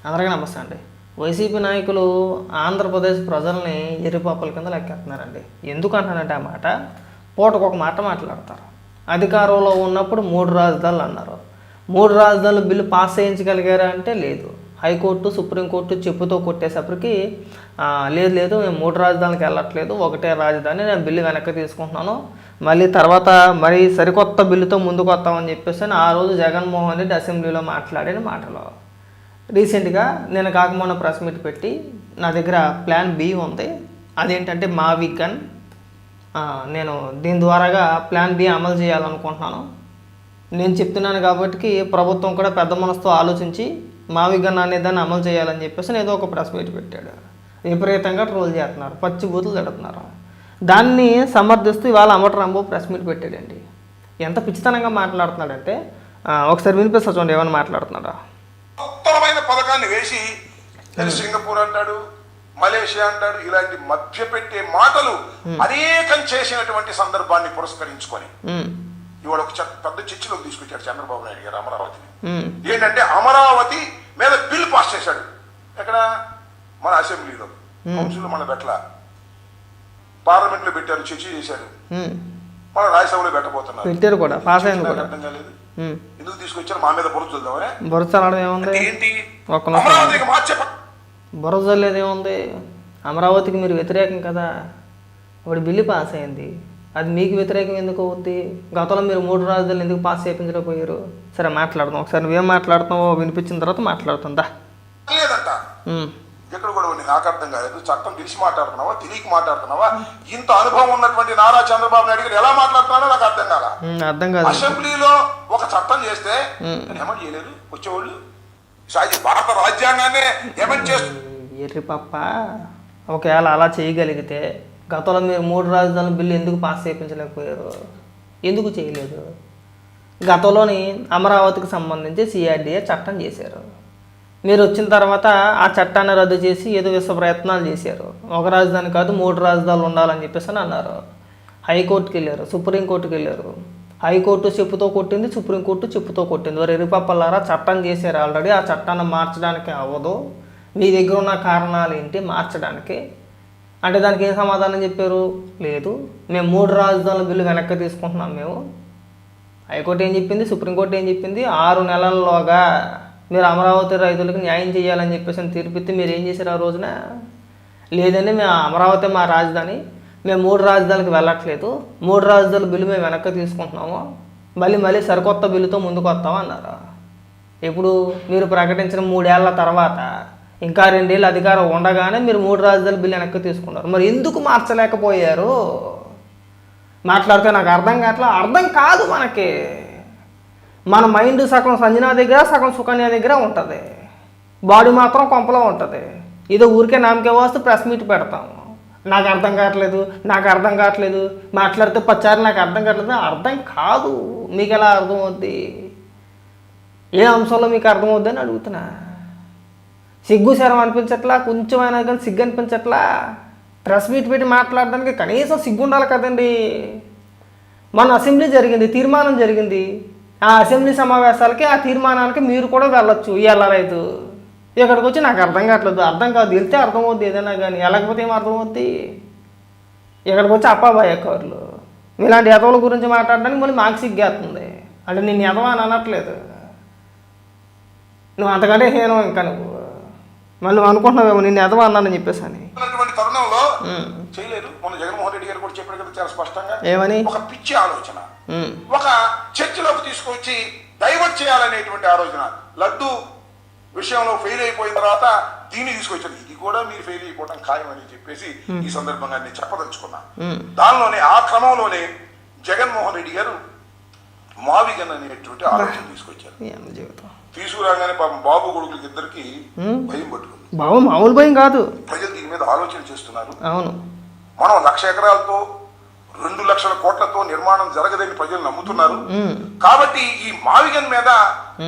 అందరికీ నమస్తే అండి. వైసీపీ నాయకులు ఆంధ్రప్రదేశ్ ప్రజల్ని ఎర్రిపప్పుల కింద లెక్కేస్తున్నారండి. ఎందుకు అంటానంటే ఆ మాట పూటకు ఒక మాట మాట్లాడతారు. అధికారంలో ఉన్నప్పుడు 3 రాజధానులు అన్నారు. 3 రాజధానులు బిల్లు పాస్ చేయించగలిగారా అంటే లేదు. హైకోర్టు సుప్రీంకోర్టు చెప్పుతో కొట్టేసప్పటికి లేదు మేము 3 రాజధానులకు వెళ్ళట్లేదు, ఒకటే రాజధాని, నేను బిల్లు వెనక్కి తీసుకుంటున్నాను, మళ్ళీ తర్వాత మరి సరికొత్త బిల్లుతో ముందుకు వస్తామని చెప్పేసి ఆ రోజు జగన్మోహన్ రెడ్డి అసెంబ్లీలో మాట్లాడిన మాటలు. రీసెంట్గా నేను కాకమొన్న ప్రెస్ మీట్ పెట్టి నా దగ్గర ప్లాన్ బి ఉంది, అదేంటంటే మావిగన్. నేను దీని ద్వారాగా ప్లాన్ బి అమలు చేయాలనుకుంటున్నాను. నేను చెప్తున్నాను కాబట్టి ప్రభుత్వం కూడా పెద్ద మనసుతో ఆలోచించి మావిగన్ అనేదాన్ని అమలు చేయాలని చెప్పేసి ఏదో ఒక ప్రెస్ మీట్ పెట్టాడు. విపరీతంగా ట్రోల్ చేస్తున్నారు, పచ్చి బూతులు తిడుతున్నారు. దాన్ని సమర్థిస్తూ ఇవాళ అమర్ రాంబాబు ప్రెస్ మీట్ పెట్టాడండి. ఎంత పిచ్చితనంగా మాట్లాడుతున్నాడంటే ఒకసారి వినిపిస్తా చూడండి ఏమైనా మాట్లాడుతున్నాడా. ఉత్తరమైన పథకాన్ని వేసి సింగపూర్ అంటాడు, మలేషియా అంటాడు, ఇలాంటి మధ్య పెట్టే మాటలు అనేకం చేసినటువంటి సందర్భాన్ని పురస్కరించుకొని ఇవాళ ఒక పెద్ద చర్చలోకి తీసుకొచ్చాడు చంద్రబాబు నాయుడు గారు అమరావతిని. ఏంటంటే అమరావతి మీద బిల్ పాస్ చేశాడు. ఎక్కడ? మన అసెంబ్లీలో. కౌన్సిల్ మన పెట్టల, పార్లమెంట్ లో పెట్టారు, చర్చ చేశారు, మన రాజ్యసభలో పెట్టబోతున్నారు. అర్థం కాలేదు ఎందుకు తీసుకొచ్చారు. మా మీద బురద చల్దామనే. బురద చల్లడం ఏముంది, ఏంటి బురద చల్లేది ఏముంది? అమరావతికి మీరు వ్యతిరేకం కదా, ఒకటి బిల్లు పాస్ అయింది, అది మీకు వ్యతిరేకం ఎందుకు అవుద్ది? గతంలో మీరు 3 రాజధానులు ఎందుకు పాస్ చేయించలేకపోయారు? సరే మాట్లాడదాం, ఒకసారి నువ్వేం మాట్లాడుతున్నావో వినిపించిన తర్వాత మాట్లాడుతుందా. లేదంట ఎక్కడ కూడా నాకు అర్థం కాలేదు. చట్టం తెలిసి మాట్లాడుతున్నావా, తెలియక మాట్లాడుతున్నావా? ఇంత అనుభవం ఉన్నటువంటి నారా చంద్రబాబు నాయుడు గారు ఎలా మాట్లాడుతున్నారో నాకు అర్థం కాదు. అసెంబ్లీలో ఒక చట్టం చేస్తే ఏమని చేయలేదు వచ్చేవాళ్ళు. భారత రాజ్యాంగాన్ని ఏమని చేస్తుంది ఎర్రిపప్ప. ఒకవేళ అలా చేయగలిగితే గతంలో మీరు 3 రాజధానుల బిల్లు ఎందుకు పాస్ చేయించలేకపోయారు? ఎందుకు చేయలేదు? గతంలోని అమరావతికి సంబంధించి సిఆర్డీఏ చట్టం చేశారు. మీరు వచ్చిన తర్వాత ఆ చట్టాన్ని రద్దు చేసి ఏదో విశ్వ ప్రయత్నాలు చేశారు. ఒక రాజధాని కాదు 3 రాజధానులు ఉండాలని చెప్పేసి అన్నారు. హైకోర్టుకి వెళ్ళారు, సుప్రీంకోర్టుకి వెళ్ళారు. హైకోర్టు చెప్పుతో కొట్టింది, సుప్రీంకోర్టు చెప్పుతో కొట్టింది. వారు ఎరిపప్పలారా చట్టం చేశారు ఆల్రెడీ, ఆ చట్టాన్ని మార్చడానికి అవ్వదు. మీ దగ్గర ఉన్న కారణాలు ఏంటి మార్చడానికి అంటే దానికి ఏం సమాధానం చెప్పారు? లేదు మేము 3 రాజధానుల బిల్లు వెనక్కి తీసుకుంటున్నాం మేము. హైకోర్టు ఏం చెప్పింది, సుప్రీంకోర్టు ఏం చెప్పింది? 6 నెలల్లోగా మీరు అమరావతి రైతులకు న్యాయం చేయాలని చెప్పేసి తీర్పిస్తే మీరు ఏం చేశారు ఆ రోజున? లేదండి మేము అమరావతి మా రాజధాని, మేము 3 రాజధానులకు వెళ్ళట్లేదు, 3 రాజధానుల బిల్లు మేము వెనక్కి తీసుకుంటున్నాము, మళ్ళీ సరికొత్త బిల్లుతో ముందుకు వస్తాము అన్నారు. ఇప్పుడు మీరు ప్రకటించిన 3 ఏళ్ల తర్వాత ఇంకా 2 ఏళ్ళు అధికారం ఉండగానే మీరు 3 రాజధానుల బిల్లు వెనక్కి తీసుకున్నారు. మరి ఎందుకు మార్చలేకపోయారు? మాట్లాడితే నాకు అర్థం కావట్లా. అర్థం కాదు మనకి. మన మైండ్ సగం సంజనా దగ్గర, సగం సుకన్య దగ్గర ఉంటుంది, బాడీ మాత్రం కొంపలో ఉంటుంది. ఏదో ఊరికే నామకే వస్తూ ప్రెస్ మీట్ పెడతాము. నాకు అర్థం కావట్లేదు మాట్లాడితే 10 సార్లు నాకు అర్థం కావట్లేదు. అర్థం కాదు. మీకు ఎలా అర్థమవుద్ది? ఏ అంశంలో మీకు అర్థమవుద్ది అని అడుగుతున్నా. సిగ్గు శరం అనిపించట్లా? కొంచెమైనా కానీ సిగ్గు అనిపించట్లా? ప్రెస్ మీట్ పెట్టి మాట్లాడడానికి కనీసం సిగ్గు ఉండాలి కదండి. మన అసెంబ్లీ జరిగింది, తీర్మానం జరిగింది. ఆ అసెంబ్లీ సమావేశాలకి ఆ తీర్మానానికి మీరు కూడా వెళ్ళొచ్చు, వెళ్ళలేదు. ఇక్కడికి వచ్చి నాకు అర్థం కావట్లేదు. అర్థం కాదు, వెళ్తే అర్థమవుద్ది ఏదైనా కానీ, వెళ్ళకపోతే ఏం అర్థమవుద్ది? ఇక్కడికి వచ్చి అప్పాబాయ్ కవర్లు ఇలాంటి ఎదవల గురించి మాట్లాడడానికి మళ్ళీ మాకు సిగ్గేస్తుంది. అంటే నేను ఎదవ అని అనట్లేదు, నువ్వు అంతకంటే హీనం. ఇంకా నువ్వు మళ్ళీ అనుకుంటున్నావేమో నిన్ను ఎదవ అన్నానని చెప్పేసి అని. తరుణంలో చేయలేదు. మన జగన్మోహన్ రెడ్డి గారు కూడా చెప్పారు కదా చాలా స్పష్టంగా, ఏమని? ఒక పిచ్చి ఆలోచన ఒక చర్చలోకి తీసుకొచ్చి డైవర్ట్ చేయాలనేటువంటి ఆలోచన. లడ్డు విషయంలో ఫెయిల్ అయిపోయిన తర్వాత దీన్ని తీసుకొచ్చారు. ఇది కూడా మీరు ఫెయిల్ అయిపోవడం ఖాయమని చెప్పేసి ఈ సందర్భంగా నేను చెప్పదలుచుకున్నా. దానిలోనే ఆ క్రమంలోనే జగన్మోహన్ రెడ్డి గారు మావిగన్ అనేటువంటి ఆలోచన తీసుకొచ్చారు. తీసుకురాగానే పాపం బాబు కొడుకులకి ఇద్దరికి భయం పట్టుకుంది. బాబు మామూలు భయం కాదు, ప్రజలు దీని మీద ఆలోచన చేస్తున్నారు. అవును, మనం 1,00,000 ఎకరాలతో 2 లక్షల కోట్లతో నిర్మాణం జరగదని ప్రజలు నమ్ముతున్నారు. కాబట్టి ఈ మావిగన్ మీద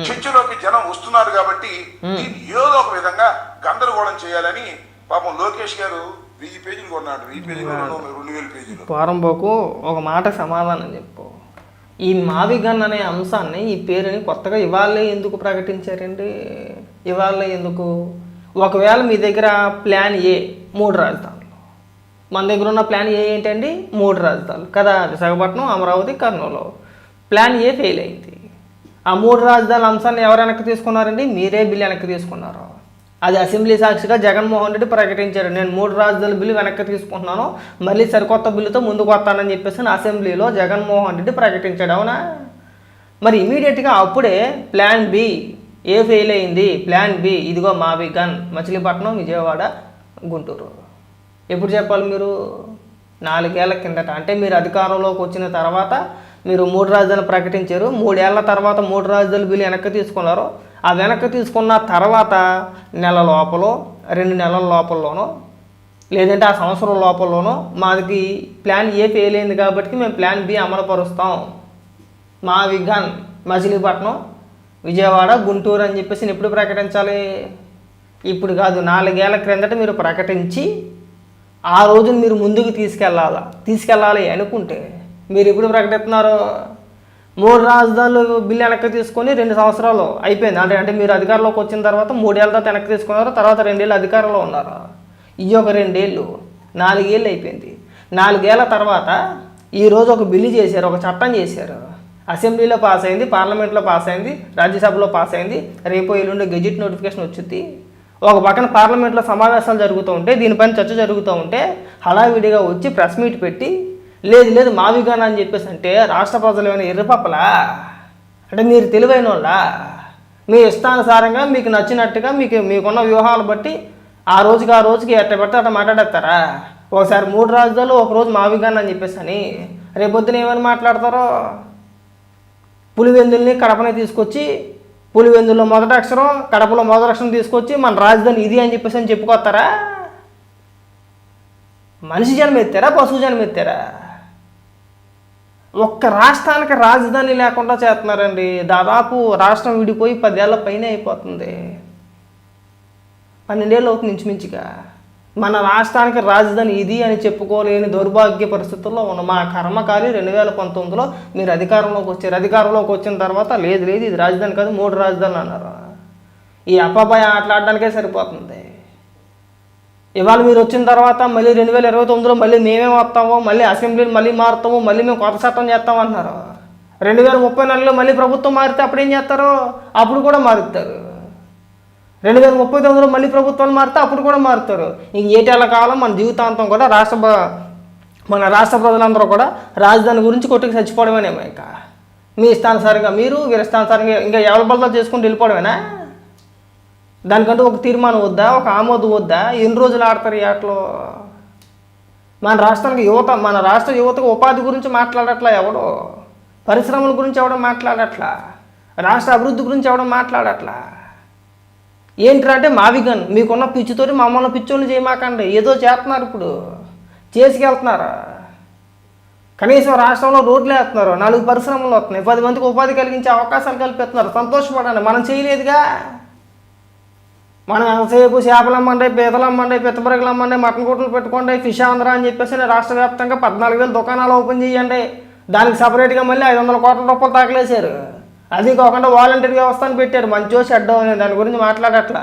చర్చలోకి జనం వస్తున్నారు కాబట్టి దీన్ని ఏదో ఒక విధంగా గందరగోళం చేయాలని పాపం లోకేష్ గారు 1000 పేజీలు కొన్నాడు. 1000 పేజీలు 2000 పేజీలు. పారంబోకు ఒక మాట సమాధానం చెప్పు. ఈ మావిగన్ అనే అంశాన్ని, ఈ పేరుని కొత్తగా ఇవాళే ఎందుకు ప్రకటించారండి? ఇవాళ ఎందుకు? ఒకవేళ మీ దగ్గర ప్లాన్ ఏ 3 రాజధానులు, మన దగ్గర ఉన్న ప్లాన్ ఏ ఏంటండి? 3 రాజధానులు కదా, Visakhapatnam, Amaravati, Kurnool. Plan A fail అయింది. ఆ 3 రాజధానుల అంశాన్ని ఎవరు వెనక్కి తీసుకున్నారండి? మీరే బిల్లు వెనక్కి తీసుకున్నారు. అది అసెంబ్లీ సాక్షిగా జగన్మోహన్ రెడ్డి ప్రకటించారు, నేను 3 రాజధానుల బిల్లు వెనక్కి తీసుకుంటున్నాను, మళ్ళీ సరికొత్త బిల్లుతో ముందుకు వస్తానని చెప్పేసి అసెంబ్లీలో జగన్మోహన్ రెడ్డి ప్రకటించాడు. అవునా? మరి ఇమీడియట్గా అప్పుడే ప్లాన్ బి ఏ ఫెయిల్ అయింది. ప్లాన్ బి ఇదిగో మావిగన్, మచిలీపట్నం, విజయవాడ, గుంటూరు. ఎప్పుడు చెప్పాలి మీరు? 4 ఏళ్ల కిందట. అంటే మీరు అధికారంలోకి వచ్చిన తర్వాత మీరు 3 రాజధానులు ప్రకటించారు. 3 ఏళ్ల తర్వాత 3 రాజధానుల బిల్లు వెనక్కి తీసుకున్నారు. ఆ వెనక్కి తీసుకున్న తర్వాత నెల లోపల, 2 నెలల లోపలలోనో, లేదంటే ఆ సంవత్సరం లోపలలోనో మాది ప్లాన్ ఏ ఫెయిల్ అయింది కాబట్టి మేము ప్లాన్ బి అమలుపరుస్తాం, మావిగన్, మచిలీపట్నం, విజయవాడ, గుంటూరు అని చెప్పేసి ఎప్పుడు ప్రకటించాలి? ఇప్పుడు కాదు, 4 ఏళ్ల క్రిందట మీరు ప్రకటించి ఆ రోజున మీరు ముందుకు తీసుకెళ్ళాలి అనుకుంటే మీరు ఎప్పుడు ప్రకటిస్తున్నారు? 3 రాజధానులు బిల్లు వెనక్కి తీసుకొని 2 సంవత్సరాలు అయిపోయింది. అంటే మీరు అధికారంలోకి వచ్చిన తర్వాత 3 ఏళ్ళ తర్వాత వెనక్కి తీసుకున్నారు, తర్వాత 2 ఏళ్ళు అధికారంలో ఉన్నారు. ఈ ఒక 2 ఏళ్ళు, 4 ఏళ్ళు అయిపోయింది. 4 ఏళ్ల తర్వాత ఈరోజు ఒక బిల్లు చేశారు, ఒక చట్టం చేశారు. అసెంబ్లీలో పాస్ అయింది, పార్లమెంట్లో పాస్ అయింది, రాజ్యసభలో పాస్ అయింది. రేపు ఎల్లుండి గెజిట్ నోటిఫికేషన్ వచ్చింది. ఒక పక్కన పార్లమెంట్లో సమావేశాలు జరుగుతూ ఉంటే, దీనిపైన చర్చ జరుగుతూ ఉంటే హడావిడిగా వచ్చి ప్రెస్ మీట్ పెట్టి లేదు మావిగన్ అని చెప్పేసి అంటే రాష్ట్ర ప్రజలు ఏమైనా ఎర్రపప్పలా? అంటే మీరు తెలివైన వాళ్ళ? మీ ఇష్టానుసారంగా మీకు నచ్చినట్టుగా మీకున్న వ్యూహాలు బట్టి ఆ రోజుకి ఎట్ట పెడితే అట్ట మాట్లాడేస్తారా? ఒకసారి 3 రాజధానులు, ఒకరోజు మావిగన్ అని చెప్పేసి అని రేపొద్దున ఏమని మాట్లాడతారో? పులివెందుల్ని, కడపని తీసుకొచ్చి, పులివెందుల్లో మొదటి అక్షరం, కడపలో మొదటి అక్షరం తీసుకొచ్చి మన రాజధాని ఇది అని చెప్పేసి అని చెప్పుకొస్తారా? మనిషి జన్మ ఎత్తారా, పశువు జన్మ ఎత్తారా? ఒక్క రాష్ట్రానికి రాజధాని లేకుండా చేస్తున్నారండి. దాదాపు రాష్ట్రం విడిపోయి 10 ఏళ్ల పైన అయిపోతుంది, 12 ఏళ్ళు అవుతుంది ఇంచుమించుగా. మన రాష్ట్రానికి రాజధాని ఇది అని చెప్పుకోలేని దౌర్భాగ్య పరిస్థితుల్లో ఉన్న మా కర్మకాలి 2019లో మీరు అధికారంలోకి వచ్చారు. అధికారంలోకి వచ్చిన తర్వాత లేదు ఇది రాజధాని కాదు 3 రాజధానులు అన్నారు. ఈ అప్పాబాయి ఆటలాడడానికే సరిపోతుంది. ఇవాళ మీరు వచ్చిన తర్వాత మళ్ళీ 2029లో మళ్ళీ మేమే వస్తామో, మళ్ళీ అసెంబ్లీని మళ్ళీ మారుతాము, మళ్ళీ మేము కొత్త చట్టం చేస్తాం అంటున్నారు. 2034లో మళ్ళీ ప్రభుత్వం మారితే అప్పుడు ఏం చేస్తారు? అప్పుడు కూడా మారుతారు. 2039లో మళ్ళీ ప్రభుత్వాలు మారితే అప్పుడు కూడా మారుతారు. ఇంక ఏటేళ్ళ కాలం మన జీవితాంతం కూడా మన రాష్ట్ర ప్రజలందరూ కూడా రాజధాని గురించి కొట్టుకు చచ్చిపోవడమేనేమో. ఇక మీ ఇష్టానుసారంగా మీరు వీరిష్టానుసారంగా ఇంకా ఎవరి బలతో చేసుకుంటూ వెళ్ళిపోవడమేనా? దానికంటూ ఒక తీర్మానం వద్దా, ఒక ఆమోదం వద్దా? ఎన్ని రోజులు ఆడతారు ఈ ఆటలో? మన రాష్ట్ర యువతకు ఉపాధి గురించి మాట్లాడట్లా ఎవడో, పరిశ్రమల గురించి ఎవడో మాట్లాడట్లా, రాష్ట్ర అభివృద్ధి గురించి ఎవడో మాట్లాడట్లా. ఏంటంటే మావిగన్, మీకున్న పిచ్చితోటి మమ్మల్ని పిచ్చోళ్ళు చేయమాకండి. ఏదో చేస్తున్నారు, ఇప్పుడు చేసుకెళ్తున్నారు. కనీసం రాష్ట్రంలో రోడ్లు వేస్తున్నారు, 4 పరిశ్రమలు వస్తున్నాయి, 10 మందికి ఉపాధి కలిగించే అవకాశాలు కల్పిస్తున్నారు. సంతోషపడండి. మనం చేయలేదుగా. మనం ఎంతసేపు చేపలు అమ్మండి, పీతలు అమ్మండి, పిత్తబరగలు అమ్మండి, మటన్ కొట్లు పెట్టుకోండి, ఫిష్ ఆంధ్ర అని చెప్పేసి రాష్ట్ర వ్యాప్తంగా 14,000 దుకాణాలు ఓపెన్ చేయండి. దానికి సపరేట్గా మళ్ళీ 500 కోట్ల రూపాయలు తాకలేశారు. అది కాకుండా వాలంటీర్ వ్యవస్థను పెట్టారు. మంచో చెడ్డో అనే దాని గురించి మాట్లాడట్లా.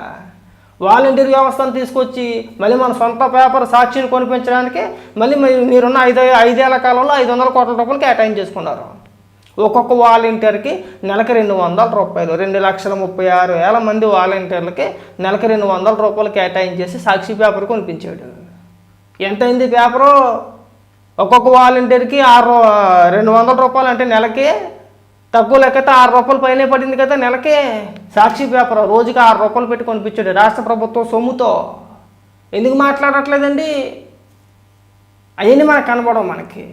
వాలంటీర్ వ్యవస్థను తీసుకొచ్చి మళ్ళీ మన సొంత పేపర్ సాక్షిని కొనిపించడానికి మళ్ళీ మీరున్న 5 ఏళ్ల కాలంలో 500 కోట్ల రూపాయలు కేటాయించేసుకున్నారు. ఒక్కొక్క వాలంటీర్కి నెలకి 200 రూపాయలు, 2,36,000 మంది వాలంటీర్లకి నెలకి 200 రూపాయలు కేటాయించేసి సాక్షి పేపర్ కొనిపించాడు. ఎంతైంది పేపరు? ఒక్కొక్క వాలంటీర్కి 200 రూపాయలు అంటే నెలకి తక్కువ లెక్కతే 6 రూపాయలు పైనే పడింది కదా నెలకి. సాక్షి పేపర్ రోజుకి 6 రూపాయలు పెట్టి కొనిపించాడు రాష్ట్ర ప్రభుత్వం సొమ్ముతో. ఎందుకు మాట్లాడట్లేదండి? అవన్నీ మనకు కనపడవు. మనకి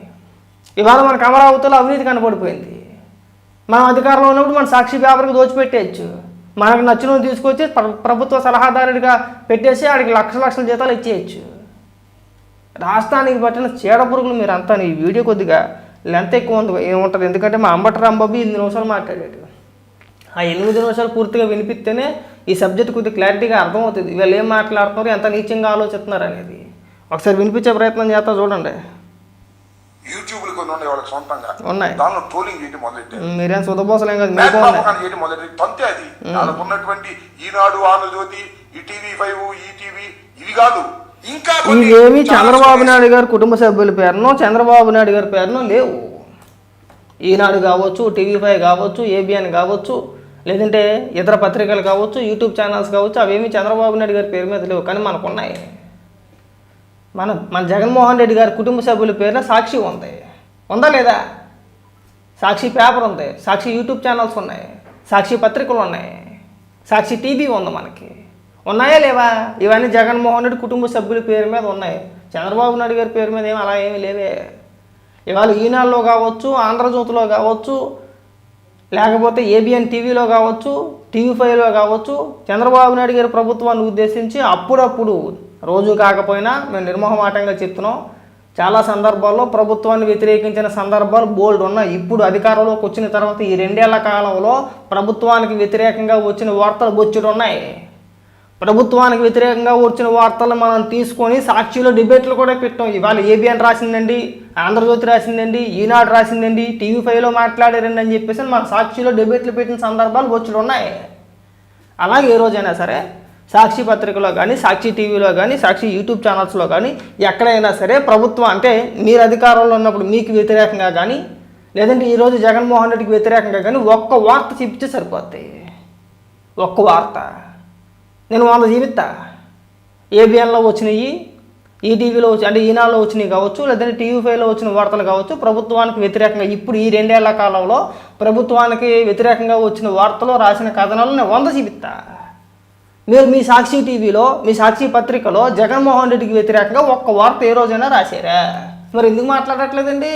ఇవాళ మనకు అమరావతిలో అవినీతి కనపడిపోయింది. మనం అధికారంలో ఉన్నప్పుడు మన సాక్షి పేపర్కి దోచిపెట్టేయచ్చు. మనకు నచ్చిన తీసుకొచ్చి ప్రభుత్వ సలహాదారుడిగా పెట్టేసి ఆడికి లక్షల జీతాలు ఇచ్చేయచ్చు. రాష్ట్రానికి పట్టిన చీడ పురుగులు మీరు అంతా. ఈ వీడియో కొద్దిగా లెంత్ ఎక్కువ ఏముంటుంది, ఎందుకంటే మా అంబటి రాంబాబు 8 నిమిషాలు మాట్లాడాడు. ఆ 8 నిమిషాలు పూర్తిగా వినిపిస్తేనే ఈ సబ్జెక్ట్ కొద్దిగా క్లారిటీగా అర్థమవుతుంది. వీళ్ళు ఏం మాట్లాడుతున్నారు, ఎంత నీచంగా ఆలోచిస్తున్నారు అనేది. ఒకసారి వినిపించే ప్రయత్నం చేస్తా, చూడండి. యూట్యూబ్లు కొన్ని ఉన్నాయి వాళ్ళకి సొంతంగా, ఉన్నాయి. దానిలో ట్రోలింగ్ చేయడం మొదలెట్టారు. మీరేం సుధపోసలేం కదా, మీకు మేఘమాపకాన్ని చేయడం మొదలెట్టి తంతే అది. దానికి ఉన్నటువంటి ఈనాడు, ఆంధ్రజ్యోతి, ఈ టీవీ5, ఈటీవీ ఇవి కాదు, ఇంకా ఇవేమి చంద్రబాబు నాయుడు గారి కుటుంబ సభ్యుల పేరునో చంద్రబాబు నాయుడు గారి పేరునో లేవు. ఈనాడు కావచ్చు, టీవీ5 కావచ్చు, ఏబిఎన్ కావచ్చు, లేదంటే ఇతర పత్రికలు కావచ్చు, యూట్యూబ్ ఛానల్స్ కావచ్చు, అవేమి చంద్రబాబు నాయుడు గారి పేరు మీద లేవు. కానీ మనకున్నాయి. మన జగన్మోహన్ రెడ్డి గారి కుటుంబ సభ్యుల పేరున సాక్షి ఉంది, ఉందా లేదా? సాక్షి పేపర్ ఉంది, సాక్షి యూట్యూబ్ ఛానల్స్ ఉన్నాయి, సాక్షి పత్రికలు ఉన్నాయి, సాక్షి టీవీ ఉంది. మనకి ఉన్నాయా లేవా? ఇవన్నీ జగన్మోహన్ రెడ్డి కుటుంబ సభ్యుల పేరు మీద ఉన్నాయి. చంద్రబాబు నాయుడు గారి పేరు మీద ఏమి అలా ఏమీ లేవే. ఇవాళ ఈనాడులో కావచ్చు, ఆంధ్రజ్యోతిలో కావచ్చు, లేకపోతే ఏబిఎన్ టీవీలో కావచ్చు, టీవీ5లో కావచ్చు, చంద్రబాబు నాయుడు గారి ప్రభుత్వాన్ని ఉద్దేశించి అప్పుడప్పుడు, రోజు కాకపోయినా మేము నిర్మోహమాటంగా చెప్తున్నాం, చాలా సందర్భాల్లో ప్రభుత్వాన్ని వ్యతిరేకించిన సందర్భాలు బోల్డ్ ఉన్నాయి. ఇప్పుడు అధికారంలోకి వచ్చిన తర్వాత ఈ 2 ఏళ్ల కాలంలో ప్రభుత్వానికి వ్యతిరేకంగా వచ్చిన వార్తలు బొచ్చుడు ఉన్నాయి. ప్రభుత్వానికి వ్యతిరేకంగా వచ్చిన వార్తలు మనం తీసుకొని సాక్షిలో డిబేట్లు కూడా పెట్టాం. ఇవాళ ఏబిఎన్ రాసిందండి, ఆంధ్రజ్యోతి రాసిందండి, ఈనాడు రాసిందండి, టీవీ5లో మాట్లాడారండి అని చెప్పేసి మన సాక్షిలో డిబేట్లు పెట్టిన సందర్భాలు బొచ్చుడు ఉన్నాయి. అలాగే ఏ రోజైనా సరే సాక్షి పత్రికలో కానీ, సాక్షి టీవీలో కానీ, సాక్షి యూట్యూబ్ ఛానల్స్లో కానీ ఎక్కడైనా సరే ప్రభుత్వం అంటే మీరు అధికారంలో ఉన్నప్పుడు మీకు వ్యతిరేకంగా కానీ, లేదంటే ఈరోజు జగన్మోహన్ రెడ్డికి వ్యతిరేకంగా కానీ ఒక్క వార్త చెప్తే సరిపోతాయి. ఒక్క వార్త నేను 100 జీవిస్తా. ఏబిఎన్లో వచ్చినాయి, ఈటీవీలో వచ్చి అంటే ఈనాడులో వచ్చినాయి కావచ్చు, లేదంటే టీవీ5లో వచ్చిన వార్తలు కావచ్చు, ప్రభుత్వానికి వ్యతిరేకంగా ఇప్పుడు ఈ 2 ఏళ్ల కాలంలో ప్రభుత్వానికి వ్యతిరేకంగా వచ్చిన వార్తలు, రాసిన కథనాలు నేను 100 జీవిస్తా. మీరు మీ సాక్షి టీవీలో, మీ సాక్షి పత్రికలో జగన్మోహన్ రెడ్డికి వ్యతిరేకంగా ఒక్క వార్త ఏ రోజైనా రాశారా? మరి ఎందుకు మాట్లాడట్లేదండి?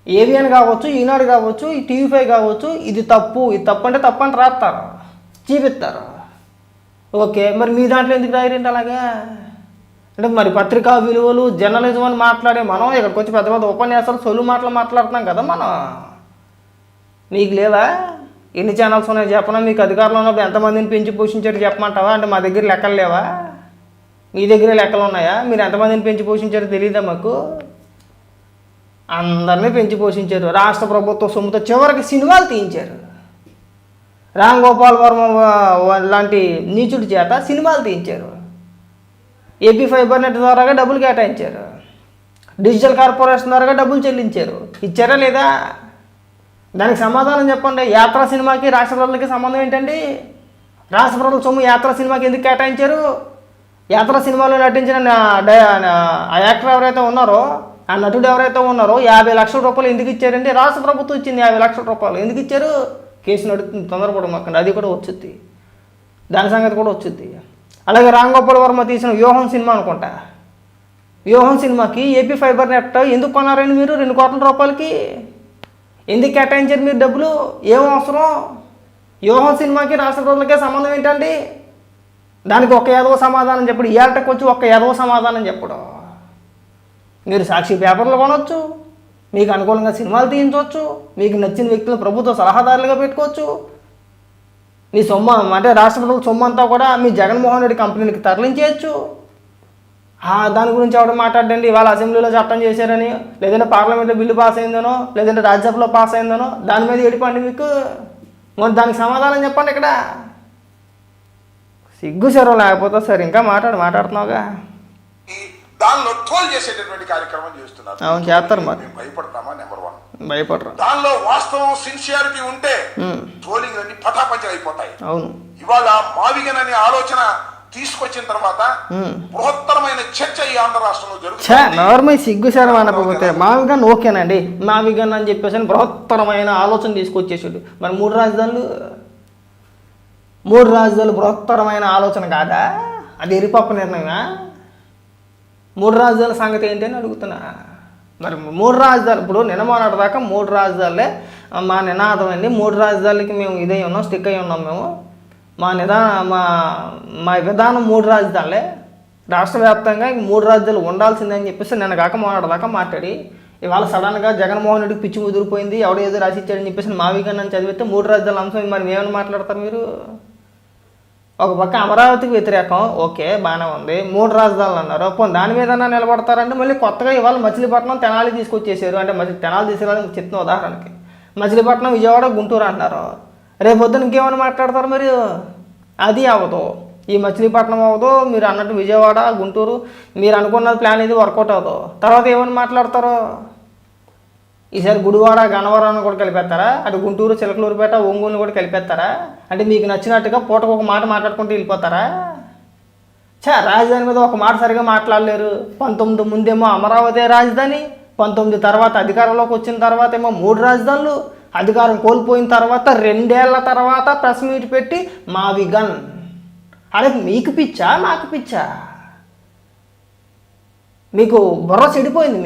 ఏబిఎన్ కావచ్చు, ఈనాడు కావచ్చు, ఈ టీవీ5 కావచ్చు, ఇది తప్పు, ఇది తప్పు అంటే తప్పు అని రాస్తారు, చూపిస్తారు. ఓకే, మరి మీ దాంట్లో ఎందుకు రాయరండి అలాగా? అంటే మరి పత్రికా విలువలు, జర్నలిజం అని మాట్లాడే మనం ఇక్కడికి వచ్చి పెద్ద పెద్ద ఉపన్యాసాలు, సొల్లు మాటలు మాట్లాడుతున్నాం కదా మనం. మీకు లేవా? ఎన్ని ఛానల్స్ ఉన్నాయో చెప్పనా? మీకు అధికారంలో ఉన్నప్పుడు ఎంతమందిని పెంచి పోషించారు చెప్పమంటావా? అంటే మా దగ్గర లెక్కలు లేవా? మీ దగ్గరే లెక్కలు ఉన్నాయా? మీరు ఎంతమందిని పెంచి పోషించారో తెలియదా మాకు? అందరినీ పెంచి పోషించారు. రాష్ట్ర ప్రభుత్వ సొమ్ముతో చివరికి సినిమాలు తీయించారు. రామ్ గోపాల్ వర్మ లాంటి నీచుడి చేత సినిమాలు తీయించారు. ఏపీ ఫైబర్ నెట్ ద్వారాగా డబ్బులు కేటాయించారు. డిజిటల్ కార్పొరేషన్ ద్వారాగా డబ్బులు చెల్లించారు. ఇచ్చారా లేదా? దానికి సమాధానం చెప్పండి. యాత్ర సినిమాకి రాష్ట్ర ప్రజలకి సంబంధం ఏంటండి? రాష్ట్ర ప్రజల సొమ్ము యాత్ర సినిమాకి ఎందుకు కేటాయించారు? యాత్ర సినిమాలో నటించిన ఆ యాక్టర్ ఎవరైతే ఉన్నారో, ఆ నటుడు ఎవరైతే ఉన్నారో 50 లక్షల రూపాయలు ఎందుకు ఇచ్చారండి? రాష్ట్ర ప్రభుత్వం ఇచ్చింది 50 లక్షల రూపాయలు. ఎందుకు ఇచ్చారు? కేసు నడుస్తుంది, తొందరపడమాకండి, అది కూడా వచ్చుద్ది, దాని సంగతి కూడా వచ్చుద్ది. అలాగే రామ్ గోపాల్ వర్మ తీసిన వ్యూహం సినిమా అనుకుంటా, వ్యూహం సినిమాకి ఏపీ ఫైబర్ నెట్ ఎందుకు కొన్నారండి మీరు? 2 కోట్ల రూపాయలకి ఎందుకు కేటాయించారు మీరు డబ్బులు? ఏం అవసరం? వ్యూహం సినిమాకి రాష్ట్ర ప్రజలకే సంబంధం ఏంటండి? దానికి ఒక ఏదో సమాధానం చెప్పడు. ఏటకు వచ్చి ఒక ఏదో సమాధానం చెప్పడం. మీరు సాక్షి పేపర్లు కొనవచ్చు, మీకు అనుకూలంగా సినిమాలు తీయించవచ్చు, మీకు నచ్చిన వ్యక్తులు ప్రభుత్వ సలహాదారులుగా పెట్టుకోవచ్చు. మీ సొమ్ము అంటే రాష్ట్ర ప్రభుత్వ సొమ్ము అంతా కూడా మీ జగన్మోహన్ రెడ్డి కంపెనీకి తరలించేయచ్చు. దాని గురించి ఎవరు మాట్లాడండి? ఇవాళ అసెంబ్లీలో చట్టం చేశారని, లేదంటే పార్లమెంట్లో బిల్లు పాస్ అయిందనో, లేదంటే రాజ్యసభలో పాస్ అయిందనో దాని మీద ఏడిపండి మీకు. మరి దానికి సమాధానం చెప్పండి. ఇక్కడ సిగ్గు శరం లేకపోతే సరే ఇంకా మాట్లాడుతున్నావుగా. దానిలో ట్రోల్ చేసేటటువంటి కార్యక్రమం చేస్తున్నారు. అవును, చేస్తారు. మరి భయపడతామా? నెంబర్ 1 భయపడరు. దానిలో వాస్తవం, సిన్సియారిటీ ఉంటే ట్రోలింగ్ అన్ని పటాపంచలు అయిపోతాయి. అవును. ఇవాళ మావిగన్ అనే ఆలోచన తీసుకొచ్చిన తర్వాత బృహత్తరమైన చర్చ ఈ ఆంధ్ర రాష్ట్రంలో జరుగుతుంది. నార్మల్ సిగ్గు శరం అనకపోతే మావిగన్ ఓకేనండి, మావిగన్ అని చెప్పేసి బృహత్తరమైన ఆలోచన తీసుకొచ్చేసాడు. మరి 3 రాజధానులు బృహత్తరమైన ఆలోచన కాదా? అది ఎరిపప్ప నిర్ణయమా? 3 రాజధానుల సంగతి ఏంటి అని అడుగుతున్నా. మరి 3 రాజధానులు ఇప్పుడు నిన్నమోనాటి దాకా 3 రాజధానులే మా నినాదం అండి. 3 రాజధానులకి మేము ఇదే ఉన్నాం, స్టిక్ అయి ఉన్నాం. మేము మా విధానం 3 రాజధానులే, రాష్ట్ర వ్యాప్తంగా 3 రాజధానులు ఉండాల్సిందని చెప్పేసి నిన్న కాక మొన్నటి దాకా మాట్లాడి, ఇవాళ సడన్గా జగన్మోహన్ రెడ్డికి పిచ్చి ముదిరిపోయింది, ఎవడో ఏదో రాసిచ్చాడని చెప్పేసి మావిగా నన్ను చదివితే 3 రాజధానుల అంశం మరి ఏమైనా మాట్లాడతారు మీరు? ఒక పక్క అమరావతికి వ్యతిరేకం, ఓకే బాగానే ఉంది. 3 రాజధానులు అన్నారు, పోనీ దాని మీద నిలబడతారంటే మళ్ళీ కొత్తగా ఇవాళ మచిలీపట్నం తెనాలి తీసుకొచ్చేసారు. అంటే తెనాలి తీసుకురావడానికి చెప్తున్న ఉదాహరణకి మచిలీపట్నం విజయవాడ గుంటూరు అంటున్నారు. రేపు పొద్దున ఇంకేమైనా మాట్లాడతారు మరి? అది అవ్వదు. ఈ మచిలీపట్నం అవ్వదు, మీరు అన్నట్టు విజయవాడ గుంటూరు మీరు అనుకున్న ప్లాన్ ఇది వర్కౌట్ అవ్వదు. తర్వాత ఏమైనా మాట్లాడతారు? ఈసారి గుడివాడ గన్నవరాన్ని కూడా కలిపేస్తారా? అటు గుంటూరు చిలకలూరుపేట ఒంగోలుని కూడా కలిపేస్తారా? అంటే మీకు నచ్చినట్టుగా పూటకు ఒక మాట మాట్లాడుకుంటూ వెళ్ళిపోతారా? రాజధాని మీద ఒక మాట సరిగా మాట్లాడలేరు. 19 ముందేమో అమరావతి రాజధాని, 19 తర్వాత అధికారంలోకి వచ్చిన తర్వాత ఏమో 3 రాజధానులు, అధికారం కోల్పోయిన తర్వాత 2 ఏళ్ల తర్వాత ప్రెస్ మీట్ పెట్టి మావి గన్. అరే మీకు పిచ్చా మాకు పిచ్చా? మీకు బుర్ర చెడిపోయింది.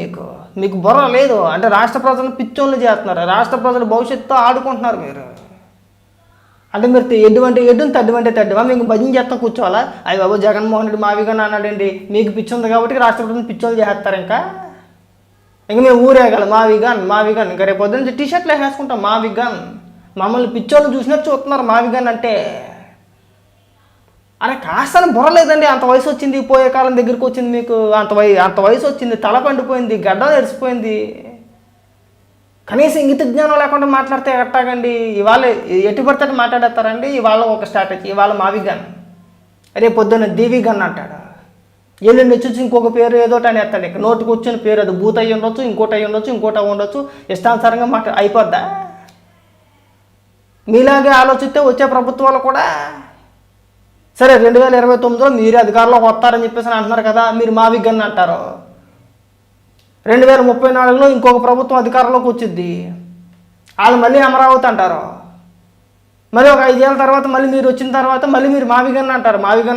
మీకు బుర్ర లేదు. అంటే రాష్ట్ర ప్రజలను పిచ్చోళ్ళు చేస్తున్నారు, రాష్ట్ర ప్రజల భవిష్యత్తుతో ఆడుకుంటున్నారు మీరు. అంటే మీరు ఎటువంటి ఎడ్డుని తడ్డుమంటే తడ్డువా? మీకు భజన చేస్తాం కూర్చోవాలా? అయ్యి బాబు జగన్మోహన్ రెడ్డి మావిగన్ అన్నాడండి, మీకు పిచ్చి ఉంది కాబట్టి రాష్ట్ర ప్రజలను పిచ్చోళ్ళు చేస్తారు. ఇంకా మేము ఊరేగాలి మావిగన్. ఇంకా రేపు పొద్దున్న టీషర్ట్లు వేసుకుంటాం మావిగన్. మమ్మల్ని పిచ్చోళ్ళు చూసినట్టు చూస్తున్నారు మావిగన్ అంటే. అరే కాస్త బుర్ర లేదండి. అంత వయసు వచ్చింది, పోయే కాలం దగ్గరికి వచ్చింది మీకు. అంత వయసు వచ్చింది, తల పండిపోయింది, గడ్డ తెరిచిపోయింది. కనీసం ఇంగిత జ్ఞానం లేకుండా మాట్లాడితే ఎట్టాగండి? ఇవాళ ఎటు పడితే మాట్లాడేస్తారండి. ఇవాళ ఒక స్ట్రాటజీ, ఇవాళ మావిగన్, రేపు పొద్దున్న దేవిగన్ అంటాడు. ఎల్లుండి వచ్చి ఇంకొక పేరు ఏదోటి అని ఎత్తాడు. ఇక నోటుకు వచ్చిన పేరు అది భూత అయ్యి ఉండొచ్చు, ఇంకోటి అయ్యి ఉండొచ్చు, ఇంకోటి అవి ఉండొచ్చు. ఇష్టానుసారంగా అయిపోద్దా? మీలాగే ఆలోచిస్తే వచ్చే ప్రభుత్వాలు కూడా సరే 2029లో మీరే అధికారంలోకి వస్తారని చెప్పేసి అంటున్నారు కదా, మీరు మావిగన్ అంటారు. 2034లో ఇంకొక ప్రభుత్వం అధికారంలోకి వచ్చింది, వాళ్ళు మళ్ళీ అమరావతి అంటారు. మళ్ళీ ఒక 5 ఏళ్ళ తర్వాత మళ్ళీ మీరు వచ్చిన తర్వాత మళ్ళీ మీరు మావిగన్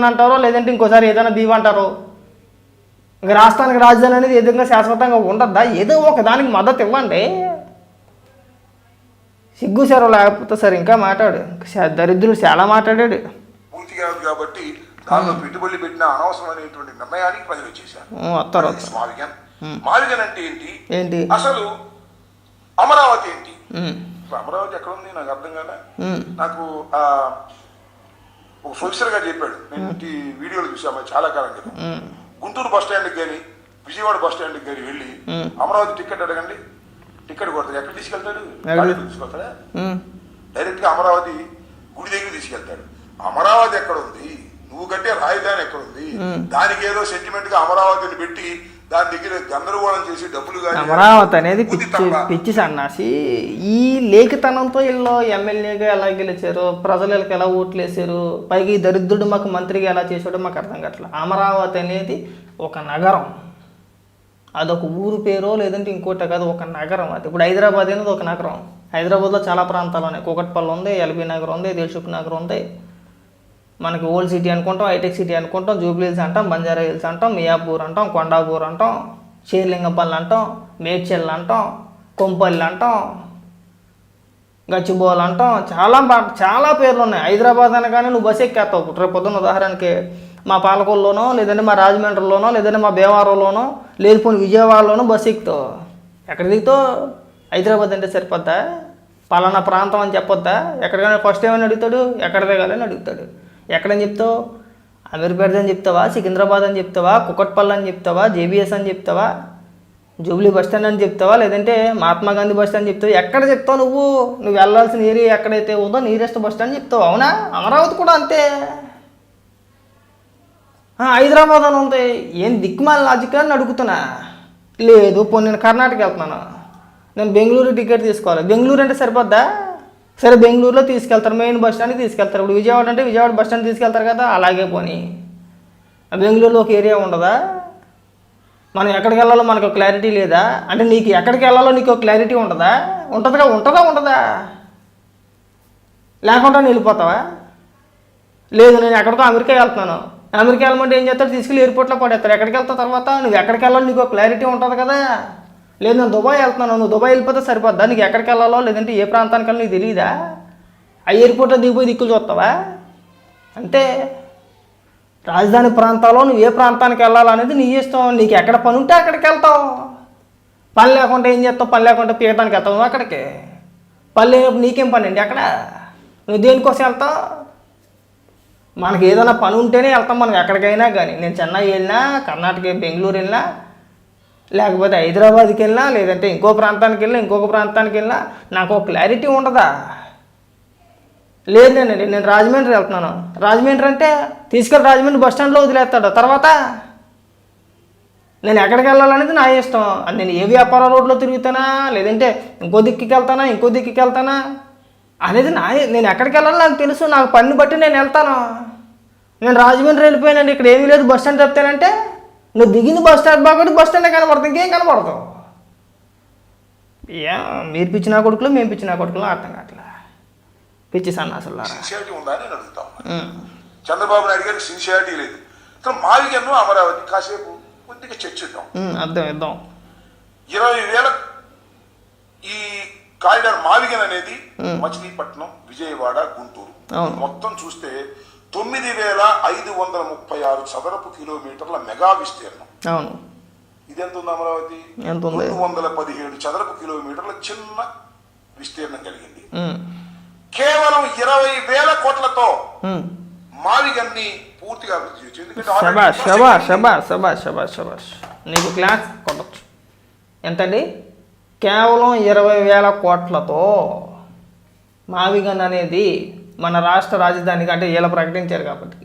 అంటారో లేదంటే ఇంకోసారి ఏదైనా దీవ అంటారో. ఇంకా రాష్ట్రానికి రాజధాని అనేది ఏదైనా శాశ్వతంగా ఉండద్దా? ఏదో ఒక దానికి మద్దతు ఇవ్వండి. సిగ్గుసారో లేకపోతే సరే ఇంకా మాట్లాడు. దరిద్రుడు చాలా మాట్లాడాడు. పూర్తి కాదు కాబట్టి దానిలో పెట్టుబడులు పెట్టిన అనవసరమైనటువంటి నిర్ణయానికి ప్రజలు వచ్చేసారు. మావిగన్ అంటే ఏంటి? అసలు అమరావతి ఏంటి? అమరావతి ఎక్కడ ఉంది నాకు అర్థం కాదా. నాకు ఒక ప్రొఫెసర్ గా చెప్పాడు, నేను వీడియోలు చూసాము చాలా కాలం క్రితం. గుంటూరు బస్ స్టాండ్కి కానీ విజయవాడ బస్ స్టాండ్కి కానీ వెళ్ళి అమరావతి టికెట్ అడగండి, టికెట్ కొడతాడు. ఎక్కడ తీసుకెళ్తాడు? తీసుకెళ్తాడా? డైరెక్ట్ గా అమరావతి గుడి దగ్గర తీసుకెళ్తాడు. అమరావతి ఎక్కడ ఉంది? నువ్వు కట్టే రాజధాని ఎక్కడ ఉంది? దానికి ఏదో సెంటిమెంట్ గా అమరావతిని పెట్టి దాని దగ్గర గందరగోళం చేసి డబ్బులు. అమరావతి అనేది పిచ్చి సన్నాసి. ఈ లేఖతనంతో వీళ్ళు ఎమ్మెల్యేగా ఎలా గెలిచారు, ప్రజలకు ఎలా ఓట్లు వేసారు, పైగా ఈ దరిద్రుడు మాకు మంత్రిగా ఎలా చేసాడో మాకు అర్థం కావట్లేదు. అమరావతి అనేది ఒక నగరం, అదొక ఊరు పేరో లేదంటే ఇంకోటి కాదు, ఒక నగరం. అది ఇప్పుడు హైదరాబాద్ అనేది ఒక నగరం. హైదరాబాద్లో చాలా ప్రాంతాలు ఉన్నాయి. కూకట్పల్లి ఉంది, ఎల్బీ నగర్ ఉంది, దిల్సుఖ్ నగర్ ఉంది, మనకి ఓల్డ్ సిటీ అనుకుంటాం, హైటెక్ సిటీ అనుకుంటాం, జూబ్లీ హిల్స్ అంటాం, బంజారా హిల్స్ అంటాం, మియాపూర్ అంటాం, కొండాపూర్ అంటాం, షేర్లింగపల్లి అంటాం, మేడ్చల్ అంటాం, కొంపల్లి అంటాం, గచ్చిబౌలి అంటాం. చాలా పేర్లు ఉన్నాయి. హైదరాబాద్ అనగానే నువ్వు బస్సు ఎక్కేస్తావు. రేపు పొద్దున్న ఉదాహరణకి మా పాలకొల్లోనో లేదంటే మా రాజమండ్రిలోనో లేదంటే మా భీమవరంలోనో లేకపోతే విజయవాడలోనో బస్సు ఎక్కుతావు. ఎక్కడ దిగుతావు? హైదరాబాద్ అంటే సరిపోద్దా? పలానా ప్రాంతం అని చెప్పొద్దా? ఎక్కడికైనా ఫస్ట్ ఏమైనా అడుగుతాడు, ఎక్కడ దిగాలని అడుగుతాడు. ఎక్కడని చెప్తావు? అమీర్పేట అని చెప్తావా, సికింద్రాబాద్ అని చెప్తావా, కుకట్పల్లి అని చెప్తావా, జేబీఎస్ అని చెప్తావా, జూబ్లీ బస్ స్టాండ్ అని చెప్తావా, లేదంటే మహాత్మా గాంధీ బస్ స్టాండ్ చెప్తావు? ఎక్కడ చెప్తావు? నువ్వు వెళ్ళాల్సిన ఏరియా ఎక్కడైతే ఉందో నియరెస్ట్ బస్ స్టాండ్ చెప్తావు. అవునా? అమరావతి కూడా అంతే. హైదరాబాద్ అని ఉంది, ఏం దిక్కుమాల లాజిక్ అని అడుగుతున్నా. లేదు పోనీ నేను కర్ణాటక వెళ్తున్నాను, నేను బెంగళూరు టికెట్ తీసుకోవాలి. బెంగళూరు అంటే సరిపోద్దా? సరే బెంగళూరులో తీసుకెళ్తారు, మెయిన్ బస్ స్టాండ్కి తీసుకెళ్తారు. ఇప్పుడు విజయవాడ అంటే విజయవాడ బస్ స్టాండ్ తీసుకెళ్తారు కదా, అలాగే పోనీ బెంగళూరులో ఒక ఏరియా ఉండదా? మనం ఎక్కడికి వెళ్ళాలో మనకు క్లారిటీ లేదా? అంటే నీకు ఎక్కడికి వెళ్ళాలో నీకు క్లారిటీ ఉంటుందా? ఉంటుందా? లేకుండా వెళ్ళిపోతావా? లేదు నేను ఎక్కడికో అమెరికా వెళ్తున్నాను, అమెరికా వెళ్ళమంటే ఏం చేస్తాడు? తీసుకెళ్ళి ఎయిర్పోర్ట్లో పడేస్తారు. ఎక్కడికి వెళ్తావు తర్వాత? నువ్వు ఎక్కడికి వెళ్ళాలో నీకు క్లారిటీ ఉంటుంది కదా. లేదు నేను దుబాయ్ వెళ్తున్నాను, నువ్వు దుబాయ్ వెళ్ళిపోతే సరిపోద్దా? నీకు ఎక్కడికి వెళ్ళాలో లేదంటే ఏ ప్రాంతానికి వెళ్ళాలో నీకు తెలియదా? ఆ ఎయిర్పోర్ట్లో దిగిపోయి దిక్కులు చూస్తావా? అంటే రాజధాని ప్రాంతాల్లో నువ్వు ఏ ప్రాంతానికి వెళ్ళాలనేది నీ ఇష్టం. నీకు ఎక్కడ పని ఉంటే అక్కడికి వెళ్తావు. పని లేకుండా ఏం చేస్తావు? పని లేకుండా పీయటానికి వెళ్తావు నువ్వు అక్కడికి. పని లేనప్పుడు నీకేం పని అండి అక్కడ? నువ్వు దేనికోసం వెళ్తావు? మనకి ఏదైనా పని ఉంటేనే వెళ్తాం మనం ఎక్కడికైనా కానీ. నేను చెన్నై వెళ్ళినా, కర్ణాటక బెంగళూరు వెళ్ళినా, లేకపోతే హైదరాబాద్కి వెళ్ళినా, లేదంటే ఇంకో ప్రాంతానికి వెళ్ళినా, ఇంకొక ప్రాంతానికి వెళ్ళినా నాకు ఒక క్లారిటీ ఉండదా? లేదండి, నేను రాజమండ్రి వెళ్తున్నాను. రాజమండ్రి అంటే తీసుకెళ్ళి రాజమండ్రి బస్ స్టాండ్లో వదిలేస్తాడు. తర్వాత నేను ఎక్కడికి వెళ్ళాలనేది నా ఇష్టం. అది నేను ఏ వ్యాపార రోడ్లో తిరుగుతానా, లేదంటే ఇంకో దిక్కుకి వెళ్తానా, ఇంకో దిక్కుకి వెళ్తానా అనేది నేను ఎక్కడికి వెళ్ళాలో నాకు తెలుసు. నాకు పని బట్టి నేను వెళ్తాను. నేను రాజమండ్రి వెళ్ళిపోయానండి, ఇక్కడ ఏమీ లేదు బస్ స్టాండ్ చెప్తానంటే నువ్వు దిగింది బస్ స్టాండ్ బాగుంటే బస్ స్టాండే కనపడుతుంది, ఇంకేం కనపడతావు? మీరు పిచ్చిన కొడుకులు, మేము పిచ్చిన కొడుకులు అర్థం కావట్లా. పిచ్చి సన్నాసులారా. సిన్సియారిటీ ఉందా అని నేను అడుగుతా ఉన్నా. చంద్రబాబు నాయుడు గారికి సిన్సియారిటీ లేదు. అసలు మావిగన్ను అమరావతి కాసేపు కొద్దిగా చర్చిద్దాం. అర్థం ఇద్దాం. 20,000 ఈ కారిడార్ మావిగన్ అనేది మచిలీపట్నం, విజయవాడ, గుంటూరు మొత్తం చూస్తే 9,536 చదరపు కిలోమీటర్ల మెగా విస్తీర్ణం. అవును. ఇదెంత ఉంది అమరావతి? 217 చదరపు కిలోమీటర్ల చిన్న విస్తీర్ణం కలిగింది. కేవలం 20,000 కోట్లతో మావిగన్ని పూర్తిగా అభివృద్ధి చేయొచ్చు. నీకు క్లాస్ కొట్టచ్చు. ఎంతండి? కేవలం 20,000 కోట్లతో మావిగన్ అనేది మన రాష్ట్ర రాజధానికి, అంటే వీళ్ళు ప్రకటించారు కాబట్టి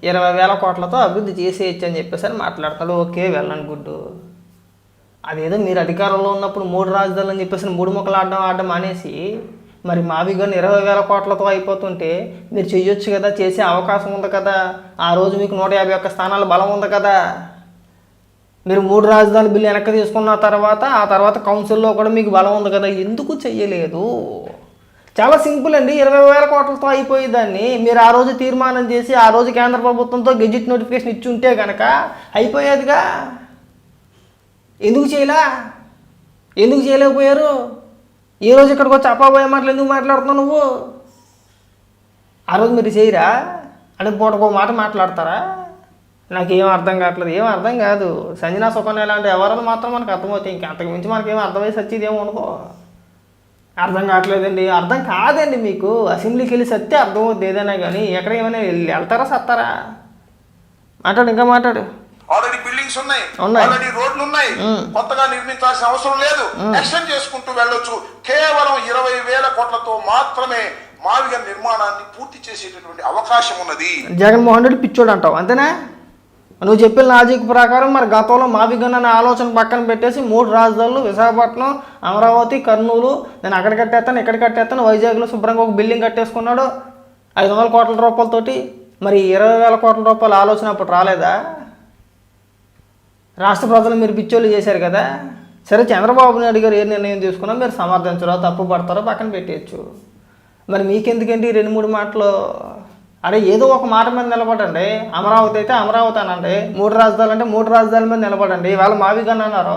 20,000 కోట్లతో అభివృద్ధి చేసేయచ్చు అని చెప్పేసి అని మాట్లాడతాడు. ఓకే, వెళ్ళండి, గుడ్డు. అదేదో మీరు అధికారంలో ఉన్నప్పుడు 3 రాజధానులు అని చెప్పేసి 3 ముక్కలు ఆడడం అనేసి మరి మావిగన్ 20,000 కోట్లతో అయిపోతుంటే మీరు చెయ్యొచ్చు కదా, చేసే అవకాశం ఉంది కదా. ఆ రోజు మీకు 151 స్థానాల బలం ఉంది కదా. మీరు 3 రాజధాని బిల్లు వెనక్కి తీసుకున్న తర్వాత ఆ తర్వాత కౌన్సిల్లో కూడా మీకు బలం ఉంది కదా, ఎందుకు చెయ్యలేదు? చాలా సింపుల్ అండి. 20,000 కోట్లతో అయిపోయేదాన్ని మీరు ఆ రోజు తీర్మానం చేసి ఆ రోజు కేంద్ర ప్రభుత్వంతో గెజిట్ నోటిఫికేషన్ ఇచ్చి ఉంటే కనుక అయిపోయేదిగా. ఎందుకు చేయలేకపోయారు? ఈ రోజు ఇక్కడికి వచ్చి అపాబోయే మాటలు ఎందుకు మాట్లాడుతున్నావు నువ్వు? ఆ రోజు మీరు చేయరా? అంటే పూటకో మాట మాట్లాడతారా? నాకేం అర్థం కావట్లేదు. ఏం అర్థం కాదు. సంజనా సుకన్య లాంటి ఎవరైనా మాత్రం మనకు అర్థమవుతాయి. ఇంక అంతకు మించి మనకేం అర్థమయ్యి సచ్చేది ఏమి ఉండదు. అర్థం కావట్లేదండి. అర్థం కాదండి మీకు. అసెంబ్లీకి వెళ్ళి సత్తే అర్థమవుద్ది ఏదైనా కానీ. ఎక్కడ ఏమైనా వెళ్తారా సత్తారా? ఇంకా మాట్లాడు. ఆల్రెడీ బిల్డింగ్స్ ఉన్నాయి, ఆల్రెడీ రోడ్లు ఉన్నాయి, కొత్తగా నిర్మించాల్సిన అవసరం లేదు. ఎక్స్టెండ్ చేసుకుంటూ వెళ్ళొచ్చు. కేవలం 20,000 కోట్లతో మాత్రమే మావిగన్ నిర్మాణాన్ని పూర్తి చేసేటటువంటి అవకాశం ఉన్నది. జగన్మోహన్ రెడ్డి పిచ్చోడు అంటావు అంతేనా? నువ్వు చెప్పిన లాజిక్ ప్రకారం మరి గతంలో మావిగన్ అనే ఆలోచన పక్కన పెట్టేసి 3 రాజధానులు విశాఖపట్నం, అమరావతి, కర్నూలు, నేను అక్కడ కట్టేస్తాను, ఇక్కడ కట్టేస్తాను, వైజాగ్లో శుభ్రంగా ఒక బిల్డింగ్ కట్టేసుకున్నాడు 500 కోట్ల రూపాయలతోటి. మరి 20,000 కోట్ల రూపాయల ఆలోచన అప్పుడు రాలేదా? రాష్ట్ర ప్రజలు మీరు పిచ్చోళ్ళు చేశారు కదా. సరే, చంద్రబాబు నాయుడు గారు ఏ నిర్ణయం తీసుకున్నా మీరు సమర్థించరో, తప్పు పడతారో పక్కన పెట్టేయచ్చు. మరి మీకెందుకండి 2-3 మాటలు? అరే ఏదో ఒక మాట మీద నిలబడండి. అమరావతి అయితే అమరావతి అనండి, 3 రాజధానులు అంటే 3 రాజధానుల మీద నిలబడండి. ఇవాళ మావిగన్ అన్నారు,